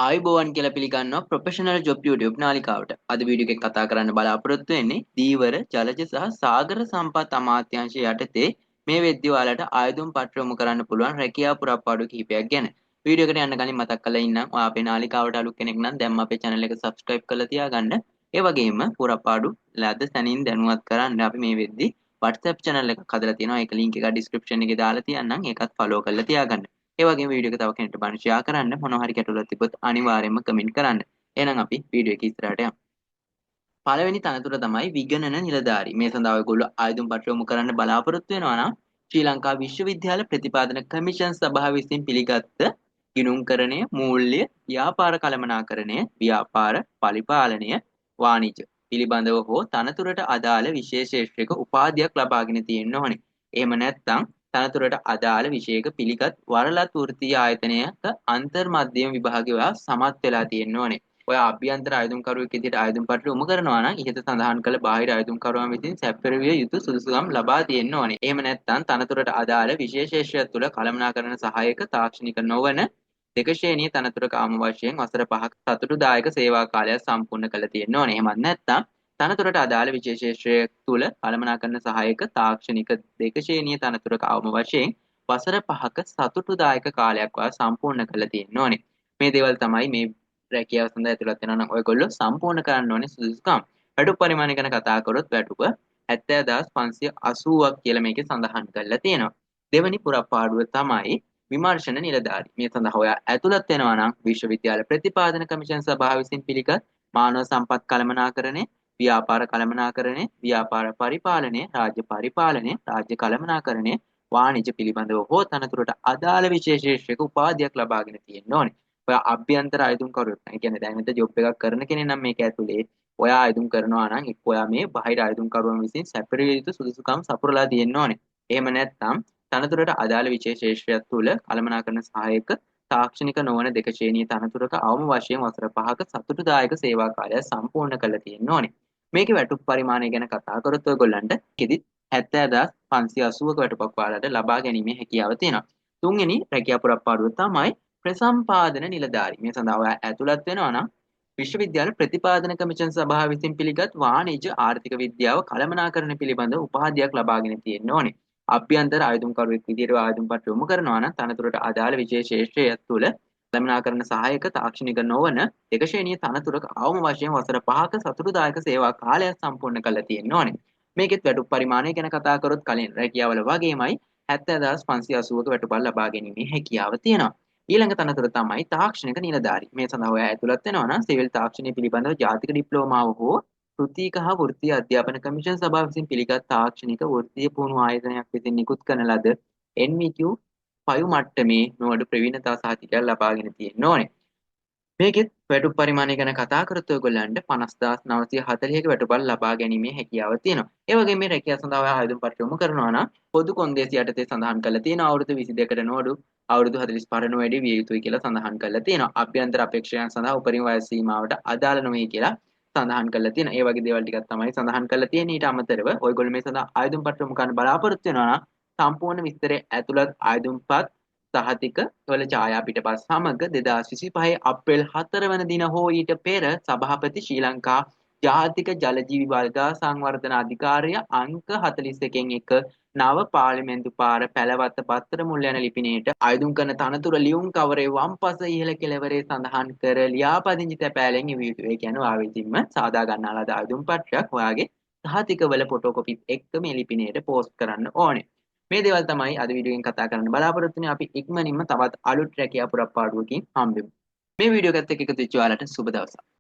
ආයුබෝවන් කියලා පිළිගන්නවා ප්‍රොෆෙෂනල් ජොබ් YouTube නාලිකාවට. අද වීඩියෝ එකෙන් කතා කරන්න බලාපොරොත්තු වෙන්නේ දීවර ජලජ සහ සාගර සම්පත් අමාත්‍යාංශය යටතේ මේ වෙද්දී ඔයාලට ආයුධම් පත්‍ර යොමු කරන්න පුළුවන් රැකියා පුරප්පාඩු කිහිපයක් ගැන. වීඩියෝ එකට යන්න කලින් මතක් කරලා ඉන්නම් ඔයා අපේ නාලිකාවට අලුත් කෙනෙක් නම් දැන්ම අපේ channel එක subscribe කරලා තියාගන්න. ඒ වගේම පුරප්පාඩු ලද සැනින් දැනුවත් කරන්න අපි මේ වෙද්දී WhatsApp channel එකක් හදලා තියෙනවා. ඒක link එක description එකේ දාලා තියන්නම්. ඒකත් follow කරලා තියාගන්න. ඒ වගේම වීඩියෝ එක තව කෙනෙක්ට බලන්න ෂෙයා කරන්න මොනවා හරි ගැටලුවක් තිබ්බොත් අනිවාර්යයෙන්ම කමෙන්ට් කරන්න. එහෙනම් අපි වීඩියෝ එක ඉස්සරහට යමු. පළවෙනි තනතුර තමයි විගණන නිලධාරී. මේ සඳහා ඔයගොල්ලෝ ආයුධම් පත්‍ර යොමු කරන්න බලාපොරොත්තු වෙනවා නම් ශ්‍රී ලංකා විශ්වවිද්‍යාල ප්‍රතිපාදන කමිෂන් සභාව විසින් පිළිගත් ගිණුම්කරණය, මූල්‍ය, ව්‍යාපාර කළමනාකරණය, ව්‍යාපාර පරිපාලනය, වාණිජ්‍ය පිළිබඳව හෝ තනතුරට අදාළ විශේෂ ශ්‍රේෂ්ඨක උපාධියක් ලබාගෙන තියෙන්න ඕනේ. එහෙම නැත්නම් තනතුරට අදාළ විෂයක පිළිගත් වරලත් වෘත්තීය ආයතනයක අන්තර් මධ්‍යම විභාගය සමත් වෙලා තියෙන්න ඕනේ. ඔය අභ්‍යන්තර ආයුධම්කරුවෙක් විදිහට ආයුධම් පත්‍ර යොමු කරනවා නම් ඉහත සඳහන් කළ බාහිර ආයුධම්කරුවන් විසින් සැපයවිය යුතු සුදුසුකම් ලබා තියෙන්න ඕනේ. එහෙම නැත්නම් තනතුරට අදාළ විශේෂ තුළ කළමනාකරණ සහායක තාක්ෂණික නොවන දෙක ශ්‍රේණිය තනතුරක ආම වශයෙන් වසර 5ක සතුටුදායක සේවා කාලයක් සම්පූර්ණ කළ තියෙන්න ඕනේ. එහෙමත් නැත්නම් තනතුරට අදාළ විශේෂ තුළ කළමනාකරණ සහායක තාක්ෂණික දෙක ශ්‍රේණිය තනතුරක අවම වශයෙන් වසර 5ක සතුටුදායක කාලයක් සම්පූර්ණ කළ තියෙන්න ඕනේ. මේ දේවල් තමයි මේ රැකියාව සඳහා ඇතුළත් වෙනවා නම් ඔයගොල්ලෝ සම්පූර්ණ කරන්න ඕනේ සුදුසුකම්. වැටුප් පරිමාණය ගැන කතා කරොත් වැටුප 70580ක් කියලා මේකේ සඳහන් කරලා තියෙනවා. දෙවැනි පුරප්පාඩුව තමයි විමර්ශන නිලධාරී. මේ සඳහා ඔයා ඇතුළත් වෙනවා නම් විශ්වවිද්‍යාල ප්‍රතිපාදන කමිෂන් සභාව විසින් පිළිගත් මානව සම්පත් කළමනාකරණය, ව්‍යාපාර කළමනාකරණය, ව්‍යාපාර පරිපාලනය, රාජ්‍ය පරිපාලනය, රාජ්‍ය කළමනාකරණය, වාණිජ්‍ය පිළිබඳව හෝ තනතුරට අදාළ විශේෂ උපාධියක් ලබාගෙන තියෙන්න ඕනේ. ඔයා අභ්‍යන්තර ආයුධම් කරුවෙක් නම්, ඒ කියන්නේ දැන් මෙතන ජොබ් එකක් කරන කෙනෙක් නම් මේක ඇතුලේ ඔයා ආයුධම් කරනවා නම් එක්ක ඔයා මේ බාහිර ආයුධම් කරුවන් විසින් සැපරිය යුතු සුදුසුකම් සපුරලා තියෙන්න ඕනේ. එහෙම නැත්නම් තනතුරට අදාළ විශේෂ තුළ කළමනාකරණ සහායක තාක්ෂණික නොවන දෙක ශ්‍රේණිය තනතුරක අවම වශයෙන් වසර 5ක සතුටුදායක සේවා කාලය සම්පූර්ණ කරලා තියෙන්න ඕනේ. මේකේ වැටුප් පරිමාණය ගැන කතා කරොත් ඔයගොල්ලන්ට කිදි 70580ක වැටුපක් ඔයාලට ලබා ගැනීමේ හැකියාව තියෙනවා. තුන්වෙනි රැකියා පුරප්පාඩුව තමයි ප්‍රසම්පාදන නිලධාරී. මේ සඳහා ඔයා ඇතුළත් වෙනවා නම් විශ්වවිද්‍යාල ප්‍රතිපාදන කමිෂන් සභාව විසින් පිළිගත් වාණිජ්‍ය ආර්ථික විද්‍යාව කළමනාකරණ පිළිබඳ උපාධියක් ලබාගෙන තියෙන්න ඕනේ. අභ්‍යන්තර ආයුධම්කරුවෙක් විදිහට ආයුධම් පත්‍ර යොමු කරනවා නම් තනතුරට අදාළ විශේෂ ශ්‍රේෂ්ඨය තුළ කළමනාකරණ සහායක තාක්ෂණික නොවන දෙක ශ්‍රේණිය තනතුරක අවම වශයෙන් වසර 5ක සතුටුදායක සේවා කාලයක් සම්පූර්ණ කරලා තියෙන්න ඕනේ. මේකෙත් වැටුප් පරිමාණය ගැන කතා කරොත් කලින් රැකියාවල වගේමයි 70580ක වැටුපක් ලබා ගැනීමේ හැකියාව තියෙනවා. ඊළඟ තනතුර තමයි තාක්ෂණික නිලධාරී. මේ සඳහා ඔයා ඇතුළත් වෙනවා නම් සිවිල් තාක්ෂණය පිළිබඳව ජාතික ඩිප්ලෝමාව හෝ කෘතික හා වෘත්තීය අධ්‍යාපන කමිෂන් සභාව විසින් පිළිගත් තාක්ෂණික වෘත්තීය පුහුණු ආයතනයක් විසින් නිකුත් කරන ලද NVQ 5 මට්ටමේ නොඅඩු ප්‍රවීණතා සහතිකයක් ලබාගෙන තියෙන්න ඕනේ. මේකෙත් වැටුප් පරිමාණය ගැන කතා කරත් ඔයගොල්ලන්ට 50940ක වැටුපක් ලබා ගැනීමේ හැකියාව තියෙනවා. ඒ වගේම මේ රැකියාව සඳහා ඔයා ආයුධම් පත්‍ර යොමු කරනවා නම් පොදු කොන්දේසි යටතේ සඳහන් කරලා තියෙන අවුරුදු 22කට නොඅඩු අවුරුදු 45 නොවැඩි විය යුතුයි කියලා සඳහන් කරලා තියෙනවා. අභ්‍යන්තර අපේක්ෂයන් සඳහා උපරිම වයස් සීමාවට අදාළ නොවේ කියලා සඳහන් කරලා තියෙනවා. ඒ වගේ දේවල් ටිකක් තමයි සඳහන් කරලා තියෙන්නේ. ඊට අමතරව ඔයගොල්ලෝ මේ සඳහා ආයුධම් පත්‍ර යොමු කරන්න බලාපොරොත්තු වෙනවා නම් සම්පූර්ණ විස්තරය ඇතුළත් ආයුධම්පත් සහතික වල ඡායා පිටපත් සමග 2025 අප්‍රේල් 4 වන දින හෝ ඊට පෙර සභාපති ශ්‍රී ලංකා ජාතික ජලජීවි වර්ගා සංවර්ධන අධිකාරිය අංක 41න් 1 නව පාර්ලිමේන්තු පාර පැලවත්ත පත්තර මුල් යන ලිපිනයට ආයුධම් කරන තනතුර ලියුම් කවරේ වම්පස ඉහළ කෙළවරේ සඳහන් කර ලියාපදිංචි තැපෑලෙන් ඉවිය යුතුයි. ඒ කියන්නේ ඔයා විසින්ම සාදා ගන්නා ලද ආයුධම් පත්‍රයක් ඔයාගේ සහතිකවල ෆොටෝකොපිත් එක්ක මේ ලිපිනයට පෝස්ට් කරන්න ඕනේ. මේ දේවල් තමයි අද වීඩියෝ එකෙන් කතා කරන්න බලාපොරොත්තු වෙන්නේ. අපි ඉක්මනින්ම තවත් අලුත් රැකියා පුරප්පාඩුවකින් හම්බෙමු. මේ වීඩියෝ එකත් එක්ක එකතු වෙච්ච ඔයාලට සුබ දවසක්.